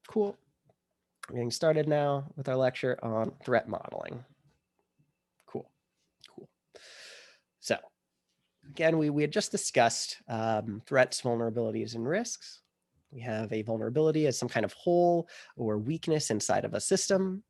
Cool. We're getting started now with our lecture on threat modeling. Cool. So again, we had just discussed threats, vulnerabilities, and risks. We have a vulnerability as some kind of hole or weakness inside of a system.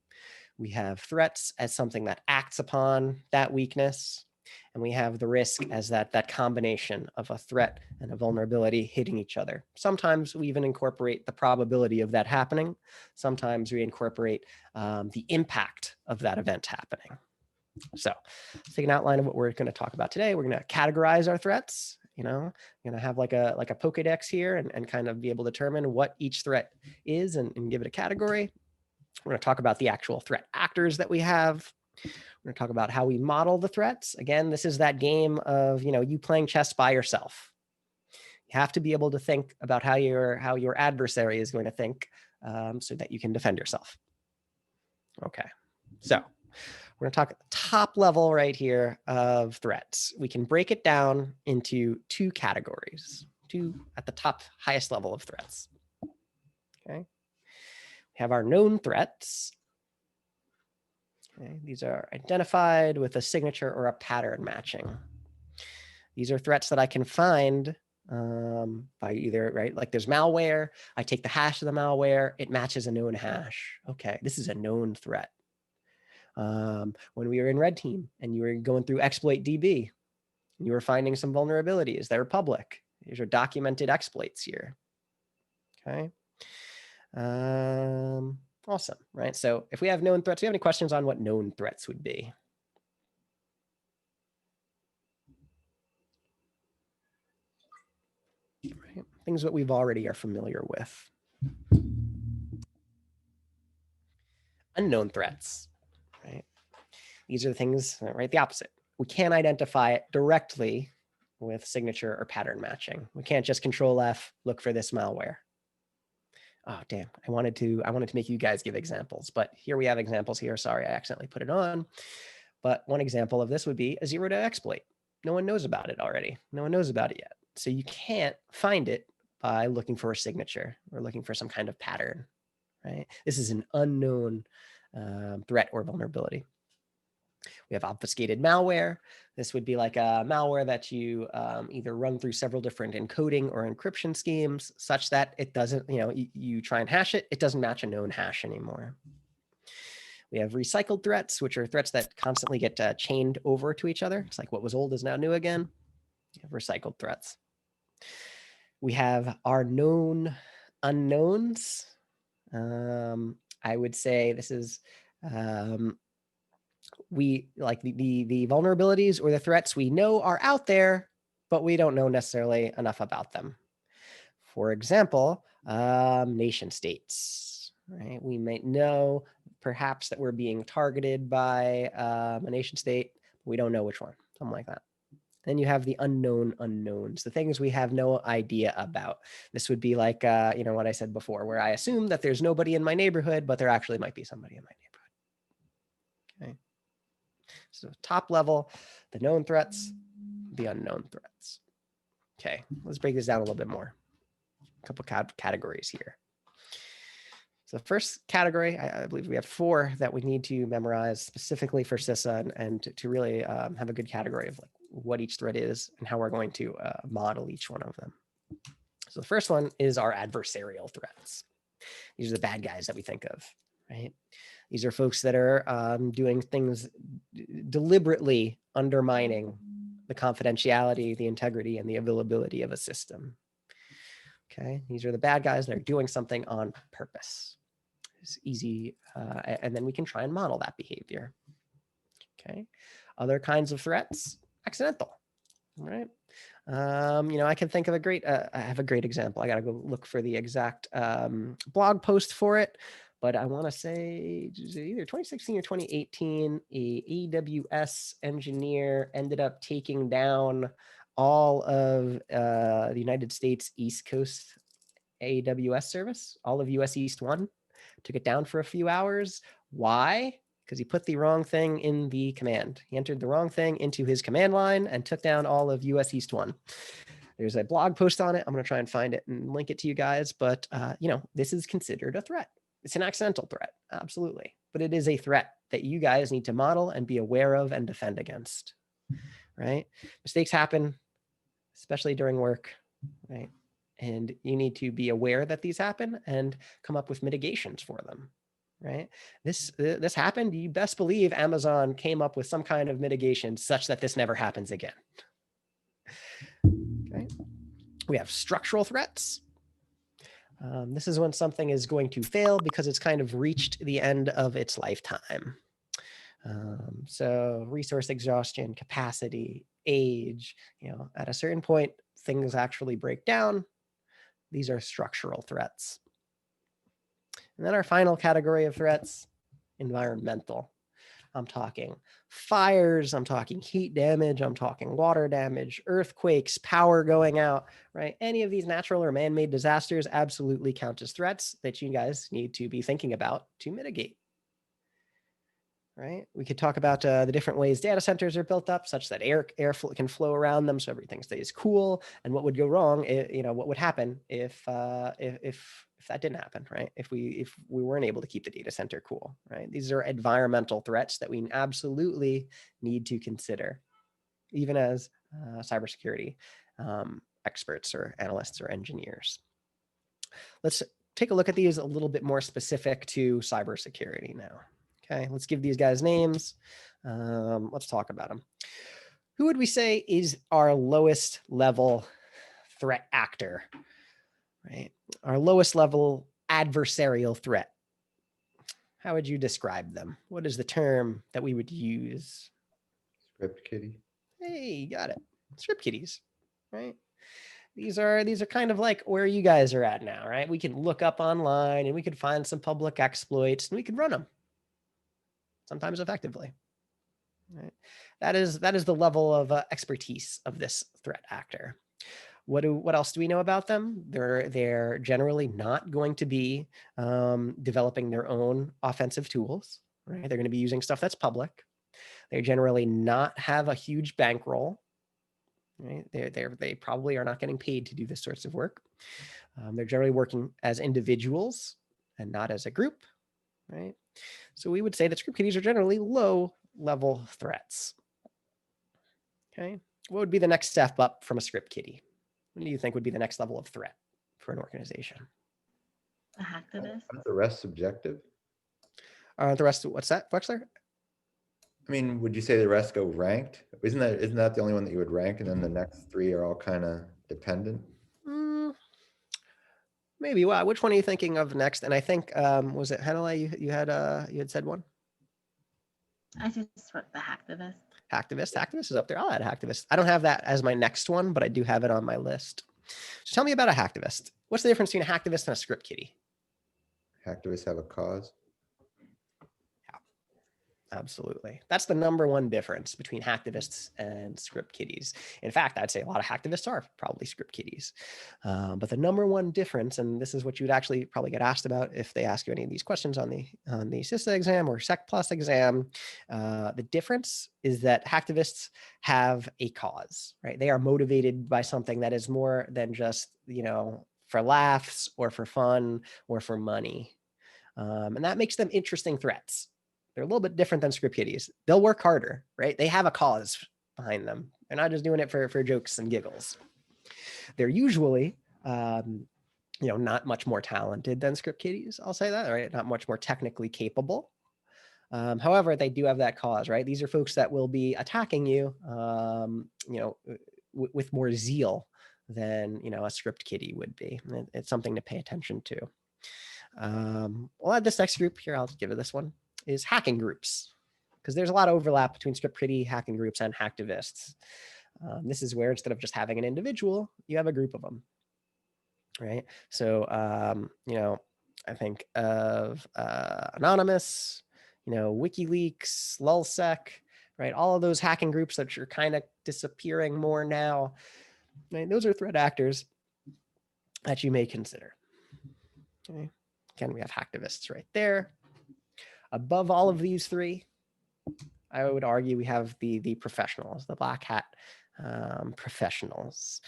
We have threats as something that acts upon that weakness. And we have the risk as that combination of a threat and a vulnerability hitting each other. Sometimes we even incorporate the probability of that happening. Sometimes we incorporate the impact of that event happening. So let's take an outline of what we're going to talk about today. We're going to categorize our threats. You're going to have like a Pokedex here and kind of be able to determine what each threat is and give it a category. We're going to talk about the actual threat actors that we have. We're going to talk about how we model the threats. Again, this is that game of, you playing chess by yourself. You have to be able to think about how your adversary is going to think so that you can defend yourself. Okay, so we're going to talk at the top level right here of threats. We can break it down into two categories, two at the top highest level of threats. Okay, we have our known threats. Okay, these are identified with a signature or a pattern matching. These are threats that I can find by either, right? Like there's malware. I take the hash of the malware. It matches a known hash. Okay, this is a known threat. When we were in Red Team and you were going through exploit DB, you were finding some vulnerabilities that are public. These are documented exploits here. Okay. Awesome, right? So if we have known threats, do you have any questions on what known threats would be? Right. Things that we've already are familiar with. Unknown threats, right? These are the things, right? The opposite. We can't identify it directly with signature or pattern matching. We can't just Control F, look for this malware. Oh, damn. I wanted to make you guys give examples, but here we have examples here. Sorry, I accidentally put it on. But one example of this would be a zero-day exploit. No one knows about it already. No one knows about it yet. So you can't find it by looking for a signature or looking for some kind of pattern, right? This is an unknown threat or vulnerability. We have obfuscated malware. This would be like a malware that you either run through several different encoding or encryption schemes such that it doesn't, you try and hash it, it doesn't match a known hash anymore. We have recycled threats, which are threats that constantly get chained over to each other. It's like what was old is now new again. Recycled threats. We have our known unknowns. I would say this is we like the vulnerabilities or the threats we know are out there, but we don't know necessarily enough about them. For example, nation states, right? We might know perhaps that we're being targeted by a nation state, but we don't know which one, something like that. Then you have the unknown unknowns, the things we have no idea about. This would be like, what I said before, where I assume that there's nobody in my neighborhood, but there actually might be somebody in my neighborhood. Okay. So top level, the known threats, the unknown threats. Okay, let's break this down a little bit more. A couple categories here. So the first category, I believe we have 4 that we need to memorize specifically for CISA and to really have a good category of like what each threat is and how we're going to model each one of them. So the first one is our adversarial threats. These are the bad guys that we think of, right? These are folks that are doing things deliberately undermining the confidentiality, the integrity, and the availability of a system. Okay, these are the bad guys that are doing something on purpose. It's easy, and then we can try and model that behavior. Okay, other kinds of threats, accidental, right? I can think of I have a great example. I got to go look for the exact blog post for it, but I want to say either 2016 or 2018, a AWS engineer ended up taking down all of the United States East Coast AWS service, all of US East 1, took it down for a few hours. Why? Because he put the wrong thing in the command. He entered the wrong thing into his command line and took down all of US East 1. There's a blog post on it. I'm going to try and find it and link it to you guys. But, this is considered a threat. It's an accidental threat. Absolutely. But it is a threat that you guys need to model and be aware of and defend against, right? Mistakes happen, especially during work, right? And you need to be aware that these happen and come up with mitigations for them, right? This happened. You best believe Amazon came up with some kind of mitigation such that this never happens again. Okay. We have structural threats. This is when something is going to fail because it's kind of reached the end of its lifetime. So resource exhaustion, capacity, age, at a certain point, things actually break down. These are structural threats. And then our final category of threats, environmental. I'm talking fires, I'm talking heat damage, I'm talking water damage, earthquakes, power going out, right? Any of these natural or man-made disasters absolutely count as threats that you guys need to be thinking about to mitigate. Right? We could talk about the different ways data centers are built up such that air can flow around them so everything stays cool. And what would go wrong, what would happen if that didn't happen, right? If we weren't able to keep the data center cool, right? These are environmental threats that we absolutely need to consider, even as cybersecurity experts or analysts or engineers. Let's take a look at these a little bit more specific to cybersecurity now. Okay, let's give these guys names. Let's talk about them. Who would we say is our lowest level threat actor, right? Our lowest level adversarial threat. How would you describe them? What is the term that we would use? Script kiddie. Hey, you got it. Script kiddies, right? These are kind of like where you guys are at now, right? We can look up online and we could find some public exploits and we could run them. Sometimes effectively. Right? That is the level of expertise of this threat actor. What else do we know about them? They're generally not going to be developing their own offensive tools. Right? They're going to be using stuff that's public. They generally not have a huge bankroll. Right? They probably are not getting paid to do this sorts of work. They're generally working as individuals and not as a group. Right? So we would say that script kiddies are generally low-level threats. Okay, what would be the next step up from a script kiddie? What do you think would be the next level of threat for an organization? A hacktivist. Aren't the rest subjective? The rest, what's that, Wexler? I mean, would you say the rest go ranked? Isn't that the only one that you would rank, and then the next three are all kind of dependent? Maybe. Wow. Which one are you thinking of next? And I think was it Henele? You had said one. I just wrote the hacktivist. Hacktivist is up there. I'll add hacktivist. I don't have that as my next one, but I do have it on my list. So tell me about a hacktivist. What's the difference between a hacktivist and a script kiddie? Hacktivists have a cause. Absolutely. That's the number one difference between hacktivists and script kiddies. In fact, I'd say a lot of hacktivists are probably script kiddies. But the number one difference, and this is what you'd actually probably get asked about if they ask you any of these questions on the CISA exam or Sec Plus exam, the difference is that hacktivists have a cause, right? They are motivated by something that is more than just, for laughs or for fun or for money. And that makes them interesting threats. They're a little bit different than script kiddies. They'll work harder, right? They have a cause behind them. They're not just doing it for jokes and giggles. They're usually, not much more talented than script kiddies. I'll say that, right? Not much more technically capable. However, they do have that cause, right? These are folks that will be attacking you, with more zeal than, a script kiddie would be. It's something to pay attention to. We'll add this next group here. I'll give it this one. Is hacking groups, because there's a lot of overlap between script kiddie, hacking groups, and hacktivists. This is where instead of just having an individual, you have a group of them, right? So, I think of Anonymous, WikiLeaks, LulzSec, right? All of those hacking groups that are kind of disappearing more now, right? Those are threat actors that you may consider. Okay. Again, we have hacktivists right there. Above all of these three, I would argue we have the professionals, the black hat professionals.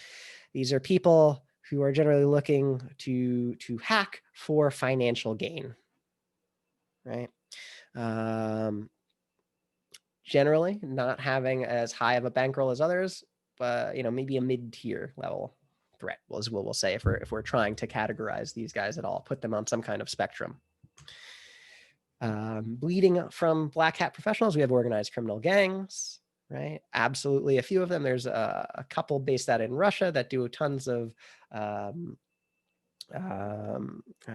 These are people who are generally looking to hack for financial gain, right? Generally not having as high of a bankroll as others, but maybe a mid-tier level threat was what we'll say if we're trying to categorize these guys at all, put them on some kind of spectrum. Bleeding from black hat professionals, we have organized criminal gangs, right? Absolutely a few of them. There's a couple based out in Russia that do tons of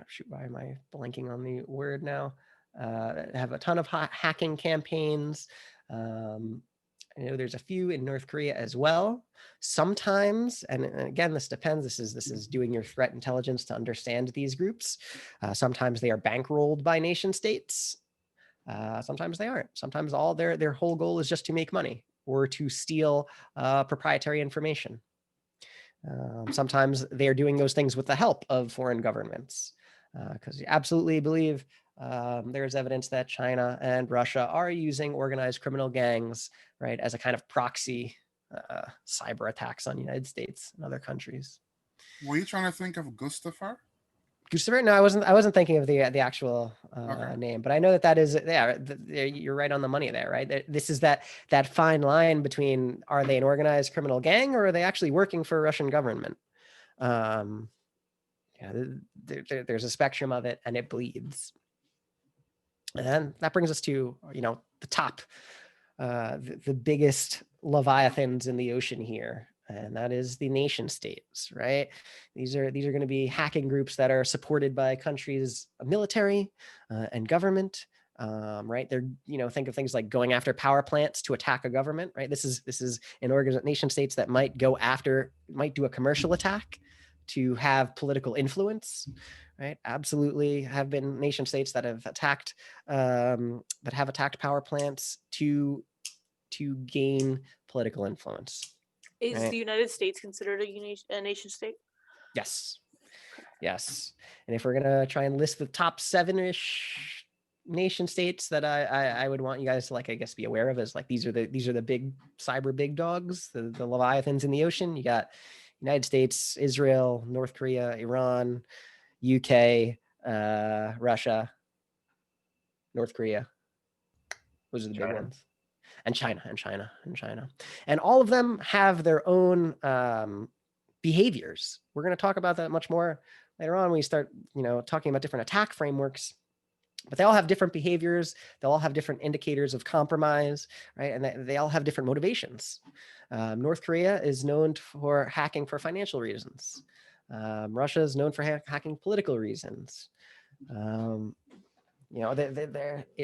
shoot, why am I blanking on the word now? Have a ton of hacking campaigns. I know there's a few in North Korea as well. Sometimes, and again, this depends. This is doing your threat intelligence to understand these groups. Sometimes they are bankrolled by nation states. Sometimes they aren't. Sometimes all their whole goal is just to make money or to steal proprietary information. Sometimes they are doing those things with the help of foreign governments, because you absolutely believe there's evidence that China and Russia are using organized criminal gangs, right, as a kind of proxy cyber attacks on the United States and other countries. Were you trying to think of Gustafer? Gustafer? No, I wasn't thinking of the actual Okay. name, but I know that is, yeah, you're right on the money there, right? This is that fine line between, are they an organized criminal gang or are they actually working for a Russian government? Yeah, there's a spectrum of it, and it bleeds. And that brings us to, the top, the biggest leviathans in the ocean here, and that is the nation states, right? These are going to be hacking groups that are supported by countries' military and government, right? They're, think of things like going after power plants to attack a government, right? This is an nation states that might do a commercial attack to have political influence, right? Absolutely have been nation states that have attacked power plants to gain political influence. Is Right. the United States considered a nation state? Yes. And if we're gonna try and list the top 7-ish nation states that I would want you guys to, I guess, be aware of, as these are the big cyber big dogs, the leviathans in the ocean. You got United States, Israel, North Korea, Iran, UK, Russia, North Korea. Those are the big ones. And China. And all of them have their own behaviors. We're going to talk about that much more later on when we start, talking about different attack frameworks. But they all have different behaviors. They'll all have different indicators of compromise, right? And they all have different motivations. North Korea is known for hacking for financial reasons. Russia is known for hacking political reasons. It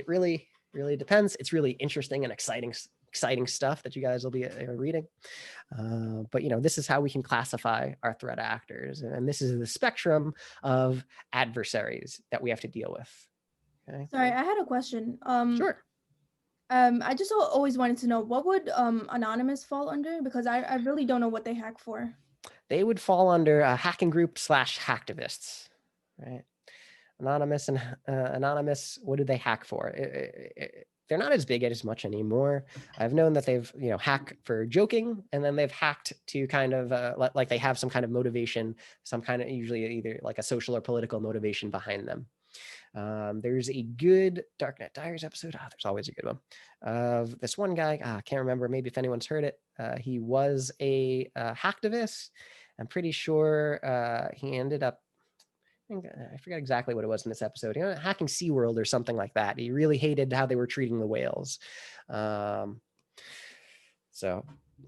really depends. It's really interesting and exciting stuff that you guys will be reading. But this is how we can classify our threat actors, and this is the spectrum of adversaries that we have to deal with. Okay. Sorry, I had a question. Sure. I just always wanted to know, what would Anonymous fall under? Because I really don't know what they hack for. They would fall under a hacking group / hacktivists, right? Anonymous, what do they hack for? They're not as big as much anymore. I've known that they've, hacked for joking, and then they've hacked to kind of like they have some kind of motivation, some kind of, usually either like a social or political motivation behind them. There's a good Darknet Diaries episode. There's always a good one of this one guy. I can't remember. Maybe if anyone's heard it, he was a hacktivist. I'm pretty sure he ended up, I forget exactly what it was in this episode, hacking SeaWorld or something like that. He really hated how they were treating the whales. So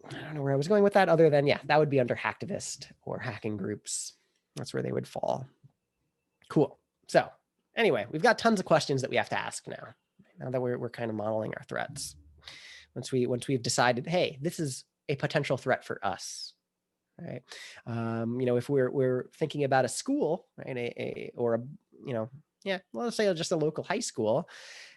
I don't know where I was going with that, other than, that would be under hacktivist or hacking groups. That's where they would fall. Cool. So anyway, we've got tons of questions that we have to ask now that we're kind of modeling our threats. Once we've decided, hey, this is a potential threat for us, right? If we're thinking about a school, right, let's say just a local high school,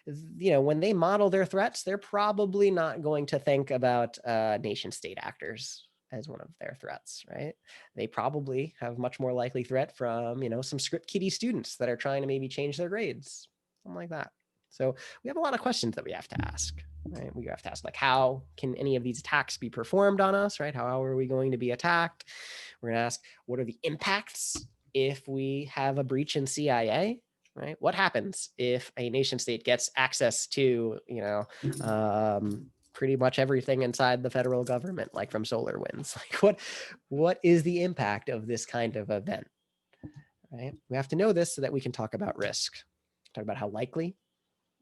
when they model their threats, they're probably not going to think about nation state actors as one of their threats, right? They probably have much more likely threat from, some script kiddie students that are trying to maybe change their grades, something like that. So we have a lot of questions that we have to ask. right? We have to ask, like, how can any of these attacks be performed on us, right? How are we going to be attacked? We're going to ask, what are the impacts if we have a breach in CIA, right? What happens if a nation state gets access to, pretty much everything inside the federal government, like from SolarWinds? Like, what is the impact of this kind of event, right? We have to know this so that we can talk about risk, talk about how likely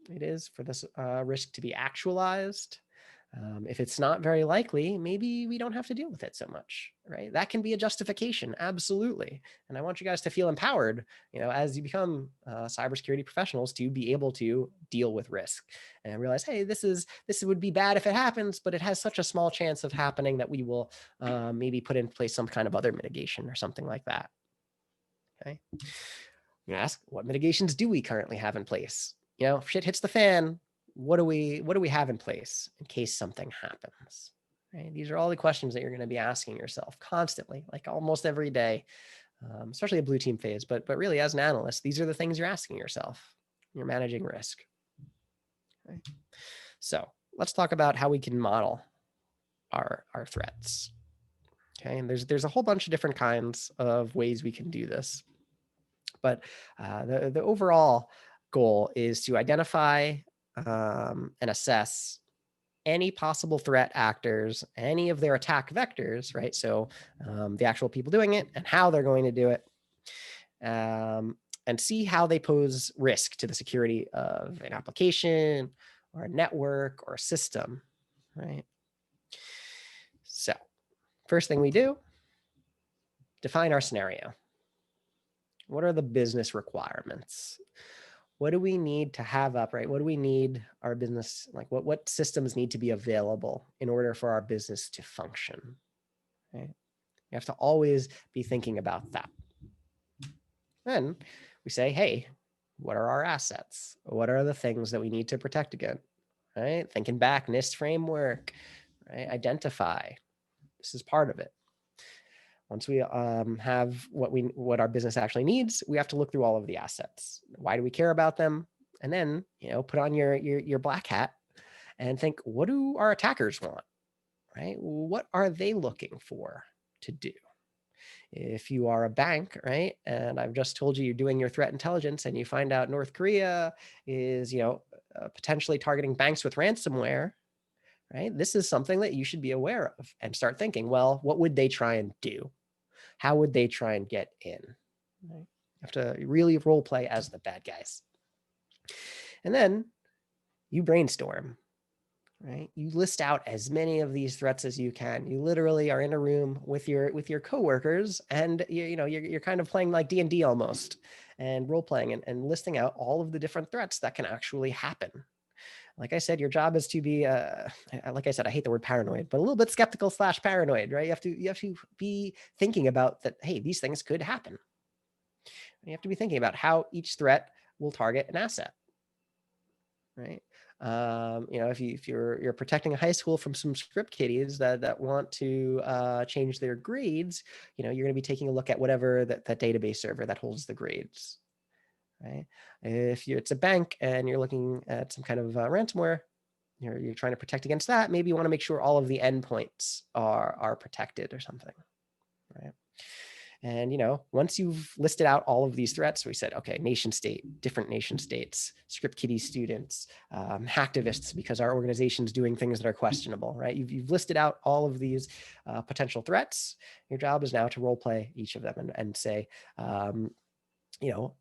it is for this risk to be actualized. If it's not very likely, maybe we don't have to deal with it so much, right? That can be a justification, absolutely. And I want you guys to feel empowered, as you become cybersecurity professionals, to be able to deal with risk and realize, hey, this would be bad if it happens, but it has such a small chance of happening that we will maybe put in place some kind of other mitigation or something like that. Okay. I'm gonna ask, what mitigations do we currently have in place? If shit hits the fan, what do we have in place in case something happens? Right? These are all the questions that you're going to be asking yourself constantly, like almost every day, especially a blue team phase. But really, as an analyst, these are the things you're asking yourself. You're managing risk. Okay. So let's talk about how we can model our threats. Okay, and there's a whole bunch of different kinds of ways we can do this, but the overall goal is to identify and assess any possible threat actors, any of their attack vectors, right? So the actual people doing it and how they're going to do it, and see how they pose risk to the security of an application or a network or a system, right? So first thing we do, define our scenario. What are the business requirements? What do we need to have up, right? What do we need our business, like what systems need to be available in order for our business to function, right? You have to always be thinking about that. Then we say, hey, what are our assets? What are the things that we need to protect against, right? Thinking back, NIST framework, right? Identify. This is part of it. Once we have what our business actually needs, we have to look through all of the assets. Why do we care about them? And then, put on your black hat and think, what do our attackers want, right? What are they looking for to do? If you are a bank, right, and I've just told you you're doing your threat intelligence and you find out North Korea is, potentially targeting banks with ransomware, right? This is something that you should be aware of and start thinking, well, what would they try and do? How would they try and get in? Right? You have to really role play as the bad guys. And then you brainstorm, right? You list out as many of these threats as you can. You literally are in a room with your coworkers, and you're kind of playing like D&D almost, and role playing and listing out all of the different threats that can actually happen. Like I said, your job is to be, like I said, I hate the word paranoid, but a little bit skeptical / paranoid, right? You have to be thinking about that. Hey, these things could happen. You have to be thinking about how each threat will target an asset, right? If you're protecting a high school from some script kiddies that want to change their grades, you're going to be taking a look at whatever that database server that holds the grades. Right? If it's a bank and you're looking at some kind of ransomware, you're trying to protect against that. Maybe you want to make sure all of the endpoints are protected or something, right? And once you've listed out all of these threats, we said, okay, nation state, different nation states, script kiddie students, hacktivists, because our organization's doing things that are questionable, right? You've listed out all of these potential threats. Your job is now to role play each of them and say,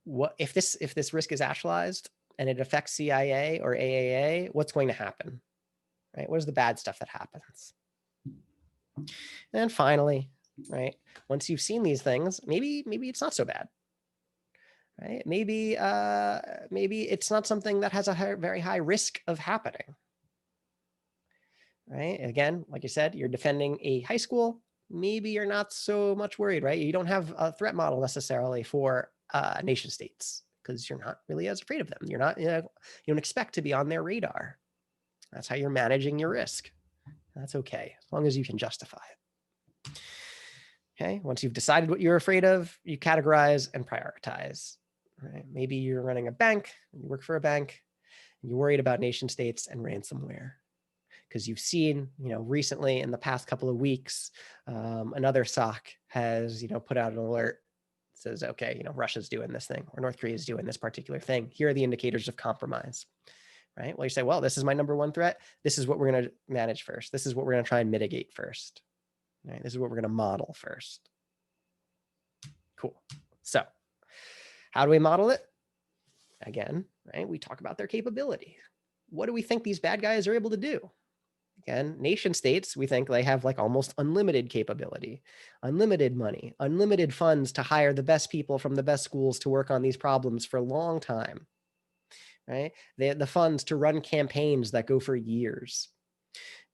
what if this risk is actualized and it affects CIA or AAA, what's going to happen, right? What is the bad stuff that happens? And then finally, right, once you've seen these things, maybe it's not so bad, right? Maybe it's not something that has a very high risk of happening, right? Again, like you said, you're defending a high school. Maybe you're not so much worried, right? You don't have a threat model necessarily for nation states because you're not really as afraid of them. You're not, you don't expect to be on their radar. That's how you're managing your risk. That's okay, as long as you can justify it. Okay, once you've decided what you're afraid of, you categorize and prioritize. Right? Maybe you're running a bank, you work for a bank, and you're worried about nation states and ransomware. because you've seen, recently in the past couple of weeks, another SOC has, put out an alert that says, okay, Russia's doing this thing or North Korea is doing this particular thing. Here are the indicators of compromise, right? Well, you say, well, this is my number one threat. This is what we're going to manage first. This is what we're going to try and mitigate first, right? This is what we're going to model first. Cool. So how do we model it? Again, right? We talk about their capability. What do we think these bad guys are able to do? Again, nation states, we think they have like almost unlimited capability, unlimited money, unlimited funds to hire the best people from the best schools to work on these problems for a long time, right? They have the funds to run campaigns that go for years.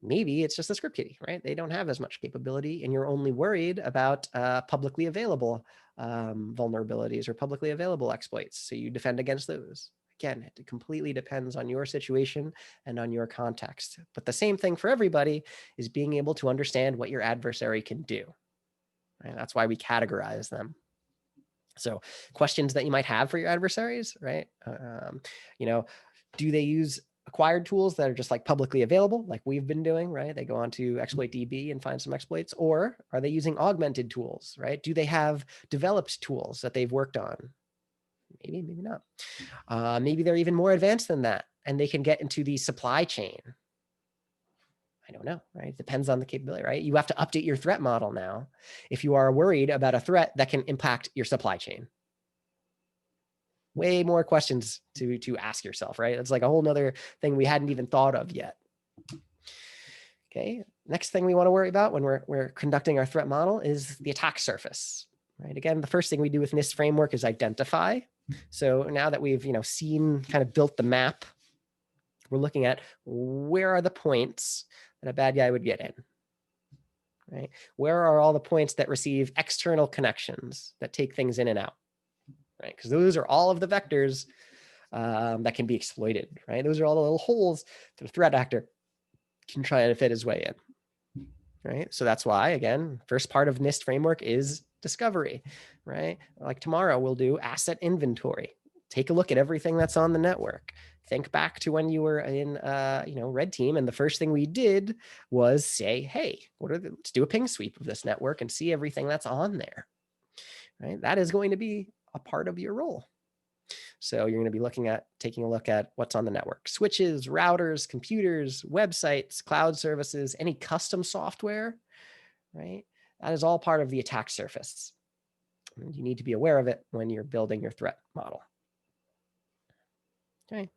Maybe it's just a script kiddie, right? They don't have as much capability and you're only worried about publicly available vulnerabilities or publicly available exploits. So you defend against those. Again, it completely depends on your situation and on your context. But the same thing for everybody is being able to understand what your adversary can do. Right? That's why we categorize them. So questions that you might have for your adversaries, right? Do they use acquired tools that are just like publicly available, like we've been doing, right? They go on to ExploitDB and find some exploits, or are they using augmented tools, right? Do they have developed tools that they've worked on? Maybe, maybe not. Maybe they're even more advanced than that, and they can get into the supply chain. I don't know, right? It depends on the capability, right? You have to update your threat model now if you are worried about a threat that can impact your supply chain. Way more questions to ask yourself, right? It's like a whole nother thing we hadn't even thought of yet. Okay, next thing we want to worry about when we're conducting our threat model is the attack surface, right? Again, the first thing we do with NIST framework is identify. So now that we've kind of built the map, we're looking at where are the points that a bad guy would get in, right? Where are all the points that receive external connections that take things in and out? Right? Because those are all of the vectors that can be exploited, right? Those are all the little holes that a threat actor can try to fit his way in, right? So that's why, again, first part of NIST framework is discovery, right? Like tomorrow we'll do asset inventory. Take a look at everything that's on the network. Think back to when you were in, red team, and the first thing we did was say, hey, let's do a ping sweep of this network and see everything that's on there, right? That is going to be a part of your role. So you're going to be taking a look at what's on the network: switches, routers, computers, websites, cloud services, any custom software, right? That is all part of the attack surface. And you need to be aware of it when you're building your threat model. Okay.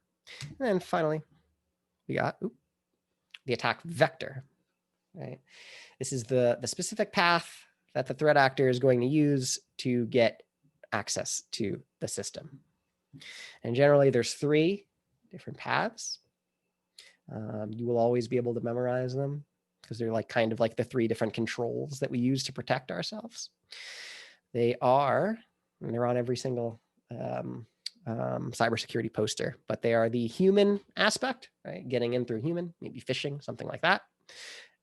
And then finally, we got the attack vector, right? This is the specific path that the threat actor is going to use to get access to the system. And generally there's 3 different paths. You will always be able to memorize them because they're kind of like the 3 different controls that we use to protect ourselves. They're on every single cybersecurity poster, but they are the human aspect, right? Getting in through human, maybe phishing, something like that.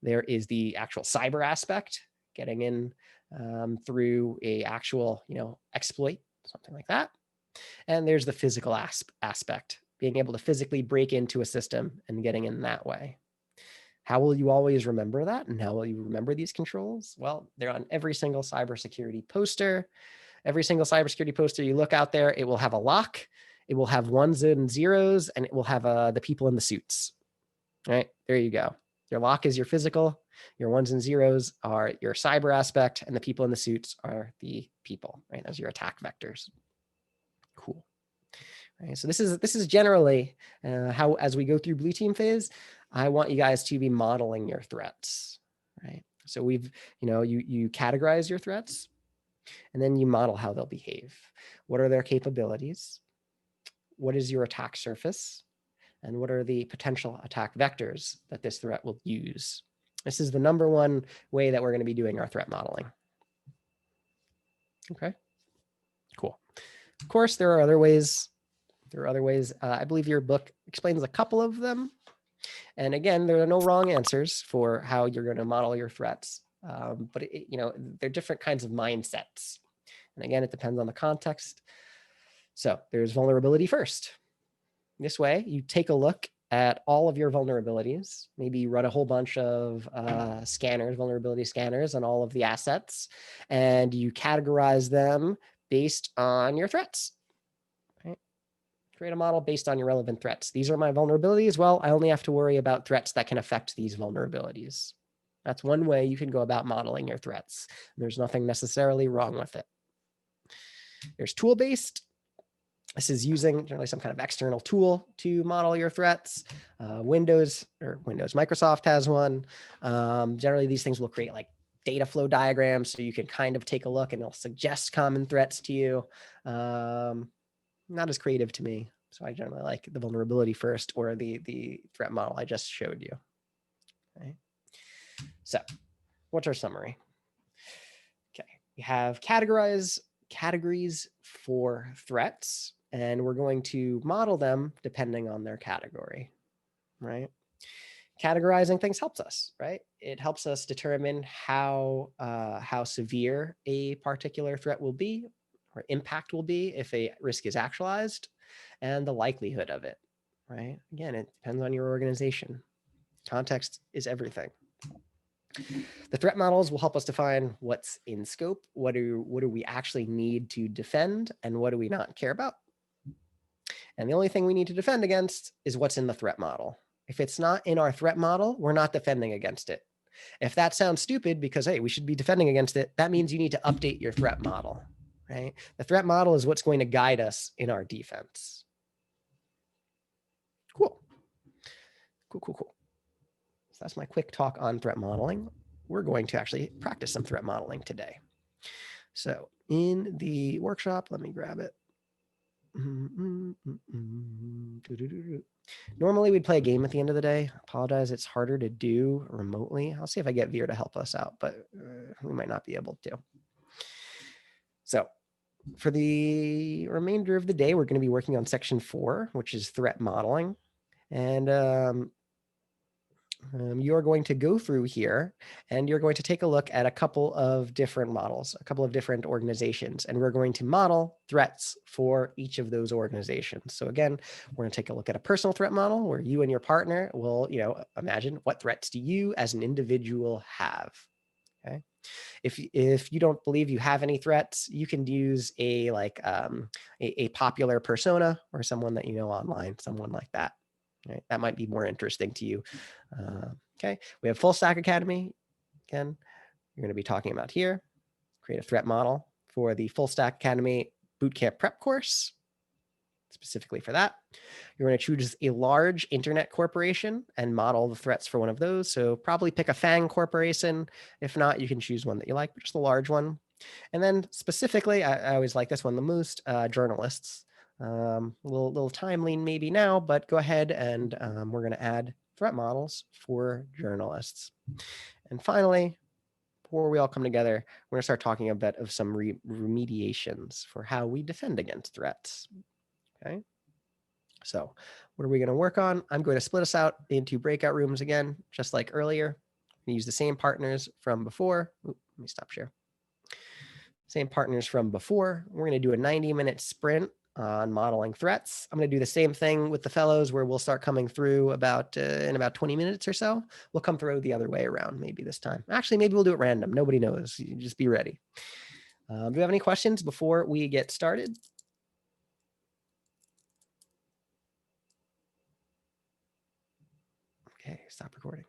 There is the actual cyber aspect, getting in through a actual, exploit, something like that. And there's the physical aspect, being able to physically break into a system and getting in that way. How will you always remember that? And how will you remember these controls? Well, they're on every single cybersecurity poster. Every single cybersecurity poster you look out there, it will have a lock, it will have 1s and 0s, and it will have the people in the suits. All right, there you go. Your lock is your physical, your 1s and 0s are your cyber aspect, and the people in the suits are the people, right? Those are your attack vectors. Cool. Right, so this is generally how, as we go through blue team phase, I want you guys to be modeling your threats, right? So we've, you categorize your threats, and then you model how they'll behave. What are their capabilities? What is your attack surface? And what are the potential attack vectors that this threat will use? This is the number one way that we're going to be doing our threat modeling. Okay, cool. Of course, there are other ways. I believe your book explains a couple of them. And again, there are no wrong answers for how you're going to model your threats. But they're different kinds of mindsets. And again, it depends on the context. So there's vulnerability first. This way, you take a look at all of your vulnerabilities. Maybe run a whole bunch of scanners, vulnerability scanners on all of the assets, and you categorize them based on your threats. Right? Create a model based on your relevant threats. These are my vulnerabilities. Well, I only have to worry about threats that can affect these vulnerabilities. That's one way you can go about modeling your threats. There's nothing necessarily wrong with it. There's tool-based. This is using generally some kind of external tool to model your threats. Microsoft has one. Generally, these things will create like data flow diagrams, so you can kind of take a look and it'll suggest common threats to you. Not as creative to me. So I generally like the vulnerability first or the threat model I just showed you. Okay. So what's our summary? Okay, we have categories for threats, and we're going to model them depending on their category, right? Categorizing things helps us, right? It helps us determine how severe a particular threat will be or impact will be if a risk is actualized, and the likelihood of it, right? Again, it depends on your organization. Context is everything. The threat models will help us define what's in scope, what do we actually need to defend, and what do we not care about. And the only thing we need to defend against is what's in the threat model. If it's not in our threat model, we're not defending against it. If that sounds stupid because, hey, we should be defending against it, that means you need to update your threat model, right? The threat model is what's going to guide us in our defense. Cool. So that's my quick talk on threat modeling. We're going to actually practice some threat modeling today. So in the workshop, let me grab it. Normally we'd play a game at the end of the day. Apologize, it's harder to do remotely. I'll see if I get Veer to help us out, but we might not be able to. So for the remainder of the day, we're going to be working on section 4, which is threat modeling. And you're going to go through here and you're going to take a look at a couple of different models, a couple of different organizations, and we're going to model threats for each of those organizations. So again, we're going to take a look at a personal threat model where you and your partner will, imagine what threats do you as an individual have. Okay. If you don't believe you have any threats, you can use a popular persona or someone that you know online, someone like that. Right? That might be more interesting to you. Okay, we have Full Stack Academy. Again, you're going to be talking about here. Create a threat model for the Full Stack Academy Bootcamp Prep course. Specifically for that, you're going to choose a large internet corporation and model the threats for one of those. So probably pick a FANG corporation. If not, you can choose one that you like, but just a large one. And then specifically, I always like this one the most, journalists. A little time lean maybe now, but go ahead and we're going to add threat models for journalists. And finally, before we all come together, we're going to start talking a bit of some remediations for how we defend against threats. Okay. So what are we going to work on? I'm going to split us out into breakout rooms again, just like earlier. We use the same partners from before. Let me stop share. Same partners from before. We're going to do a 90-minute sprint on modeling threats. I'm going to do the same thing with the fellows where we'll start coming through in about 20 minutes or so. We'll come through the other way around maybe this time. Actually, maybe we'll do it random. Nobody knows. You just be ready. Do you have any questions before we get started? Okay, stop recording.